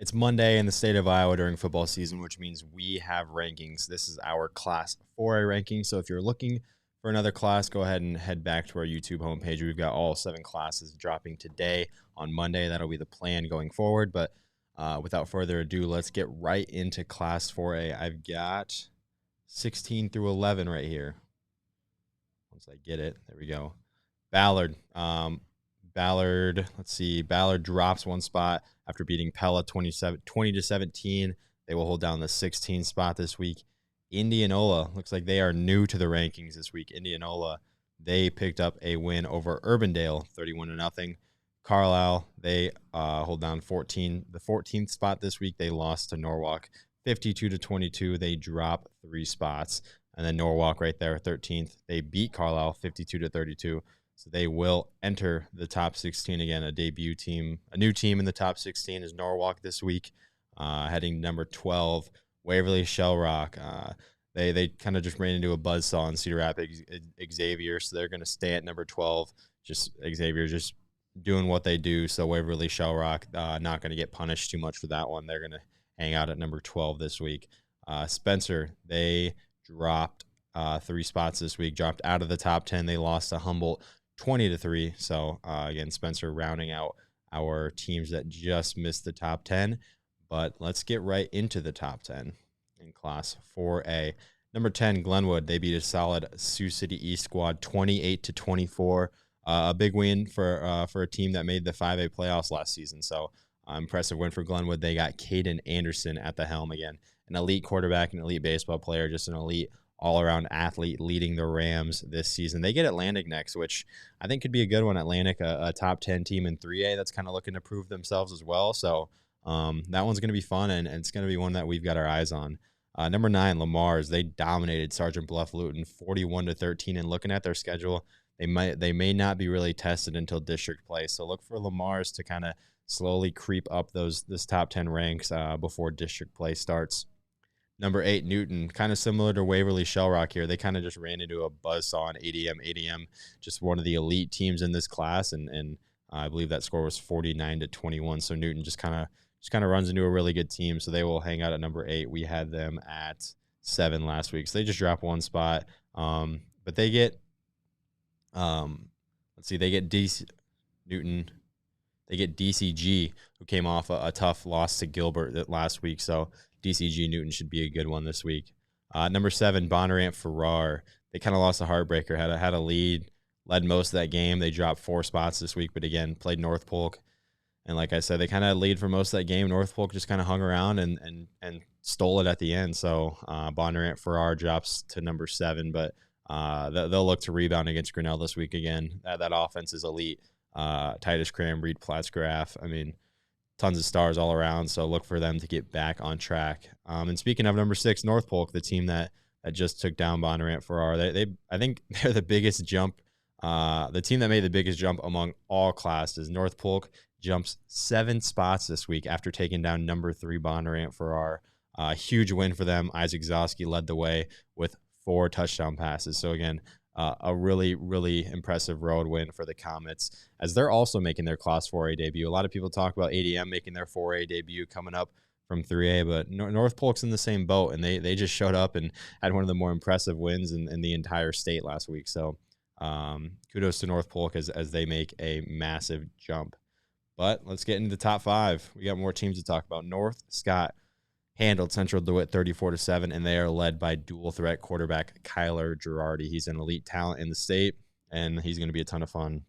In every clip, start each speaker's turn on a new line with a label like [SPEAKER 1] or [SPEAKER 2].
[SPEAKER 1] It's Monday in the state of Iowa during football season, which means we have rankings. This is our Class 4A ranking. So if you're looking for another class, go ahead and head back to our YouTube homepage. We've got all 7 classes dropping today on Monday. That'll be the plan going forward. But without further ado, let's get right into Class 4A. I've got 16 through 11 right here. Once I get it, there we go. Ballard. Let's see. Ballard drops one spot after beating Pella 20-17. They will hold down the 16 spot this week. Indianola looks like they are new to the rankings this week. Indianola, they picked up a win over Urbandale, 31-0. Carlisle, they hold down the 14th spot this week. They lost to Norwalk, 52-22. They drop 3 spots. And then Norwalk right there, 13th. They beat Carlisle, 52-32. So they will enter the top 16 again, a debut team. A new team in the top 16 is Norwalk this week, heading to number 12, Waverly Shell Rock. They kind of just ran into a buzzsaw in Cedar Rapids Xavier, so they're going to stay at number 12. Just Xavier just doing what they do, so Waverly Shell Rock not going to get punished too much for that one. They're going to hang out at number 12 this week. Spencer, they dropped 3 spots this week, dropped out of the top 10. They lost to Humboldt 20-3. So again, Spencer rounding out our teams that just missed the top 10. But let's get right into the top 10 in Class 4A. Number 10, Glenwood. They beat a solid Sioux City East squad 28-24. A big win for a team that made the 5A playoffs last season. So impressive win for Glenwood. They got Caden Anderson at the helm again. An elite quarterback, an elite baseball player, just an elite all-around athlete leading the Rams this season. They get Atlantic next, which I think could be a good one. Atlantic, a top 10 team in 3A that's kind of looking to prove themselves as well. So that one's going to be fun, and it's going to be one that we've got our eyes on. Number 9, Lamar's. They dominated Sergeant Bluff Luton 41-13. And looking at their schedule, they may not be really tested until district play. So look for Lamar's to kind of slowly creep up this top 10 ranks before district play starts. Number 8, Newton, kind of similar to Waverly Shell Rock here. They kind of just ran into a buzzsaw on ADM. ADM, just one of the elite teams in this class, and I believe that score was 49-21. So Newton just kind of runs into a really good team. So they will hang out at number 8. We had them at 7 last week, so they just dropped 1 spot. But they get, they get Newton. They get DCG, who came off a tough loss to Gilbert last week. So DCG Newton should be a good one this week. Number 7, Bondurant Farrar. They kind of lost a heartbreaker, had a lead, led most of that game. They dropped 4 spots this week, but again, played North Polk. And like I said, they kind of lead for most of that game. North Polk just kind of hung around and stole it at the end. So Bondurant Farrar drops to number 7, but they'll look to rebound against Grinnell this week again. That offense is elite. Titus Cram, Reed Platzgraf. I mean, tons of stars all around, so look for them to get back on track. And speaking of number 6, North Polk, the team that just took down Bondurant Farrar, I think they're the biggest jump, the team that made the biggest jump among all classes. North Polk jumps 7 spots this week after taking down number 3 Bondurant Farrar. Huge win for them. Isaac Zosky led the way with 4 touchdown passes. So again, a really, really impressive road win for the Comets, as they're also making their Class 4A debut. A lot of people talk about ADM making their 4A debut coming up from 3A, but North Polk's in the same boat, and they just showed up and had one of the more impressive wins in the entire state last week. So kudos to North Polk as they make a massive jump. But let's get into the top 5. We got more teams to talk about. North Scott handled Central DeWitt 34-7, and they are led by dual threat quarterback Kyler Girardi. He's an elite talent in the state, and he's going to be a ton of fun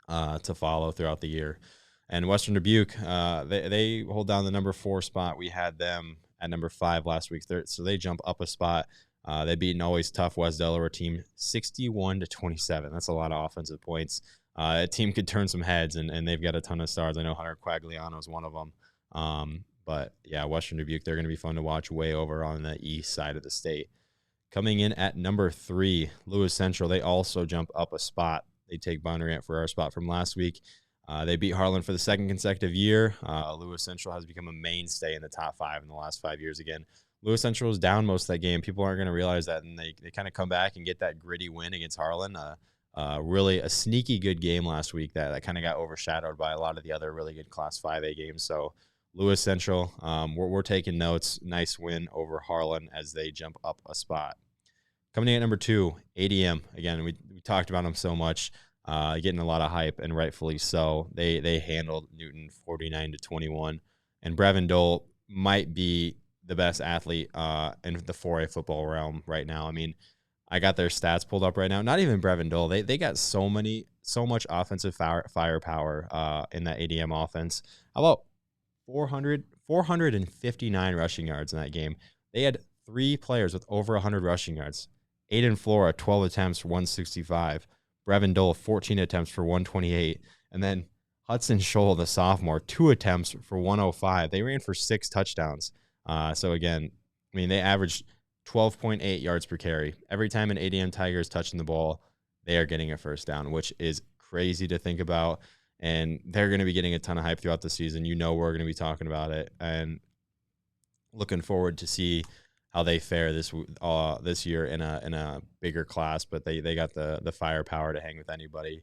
[SPEAKER 1] to follow throughout the year. And Western Dubuque, they hold down the number 4 spot. We had them at number 5 last week, so they jump up a spot. They beat an always tough West Delaware team 61-27. That's a lot of offensive points. A team could turn some heads, and they've got a ton of stars. I know Hunter Quagliano is one of them. But, yeah, Western Dubuque, they're going to be fun to watch way over on the east side of the state. Coming in at number 3, Lewis Central. They also jump up a spot. They take Bondurant for our spot from last week. They beat Harlan for the 2nd consecutive year. Lewis Central has become a mainstay in the top 5 in the last 5 years again. Lewis Central was down most of that game. People aren't going to realize that, and they kind of come back and get that gritty win against Harlan. Really a sneaky good game last week that kind of got overshadowed by a lot of the other really good Class 5A games. So Lewis Central, we're taking notes. Nice win over Harlan as they jump up a spot. Coming in at number 2, ADM. Again, we talked about them so much, getting a lot of hype, and rightfully so. They handled Newton 49-21, and Brevin Dole might be the best athlete in the 4A football realm right now. I mean, I got their stats pulled up right now. Not even Brevin Dole. They got so much offensive firepower in that ADM offense. How about 459 rushing yards in that game? They had 3 players with over 100 rushing yards. Aiden Flora, 12 attempts for 165. Brevin Dole, 14 attempts for 128. And then Hudson Scholl, the sophomore, 2 attempts for 105. They ran for 6 touchdowns. So again, I mean, they averaged 12.8 yards per carry. Every time an ADM Tiger is touching the ball, they are getting a first down, which is crazy to think about. And they're going to be getting a ton of hype throughout the season. You know, we're going to be talking about it, and looking forward to see how they fare this year in a bigger class. But they got the firepower to hang with anybody.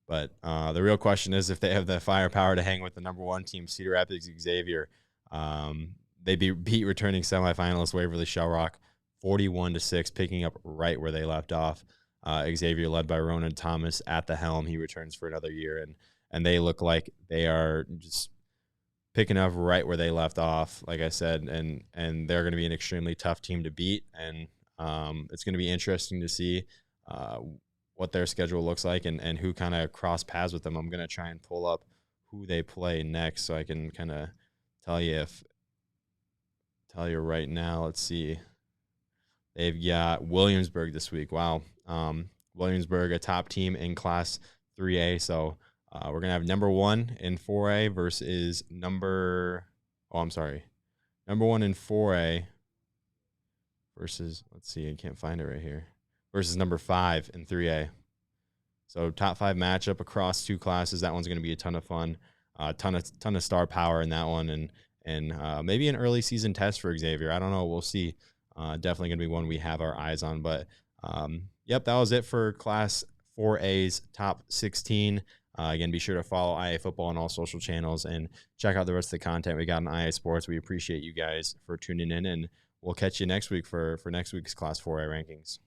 [SPEAKER 1] But the real question is if they have the firepower to hang with the number 1 team, Cedar Rapids Xavier. They beat returning semifinalist Waverly Shellrock 41-6, picking up right where they left off. Xavier, led by Ronan Thomas at the helm, he returns for another year, and they look like they are just picking up right where they left off, like I said, and they're going to be an extremely tough team to beat, and it's going to be interesting to see what their schedule looks like and who kind of cross paths with them. I'm going to try and pull up who they play next so I can kind of tell you right now. Let's see. They've got Williamsburg this week. Wow. Williamsburg, a top team in Class 3A, so we're going to have number 1 in 4A versus number 1 in 4A versus, let's see, I can't find it right here, versus number 5 in 3A. So top 5 matchup across 2 classes. That one's going to be a ton of fun, ton of star power in that one, and maybe an early season test for Xavier. I don't know. We'll see. Definitely going to be one we have our eyes on. But, yep, that was it for Class 4A's top 16. Again, be sure to follow IA Football on all social channels and check out the rest of the content we got on IA Sports. We appreciate you guys for tuning in, and we'll catch you next week for next week's Class 4A rankings.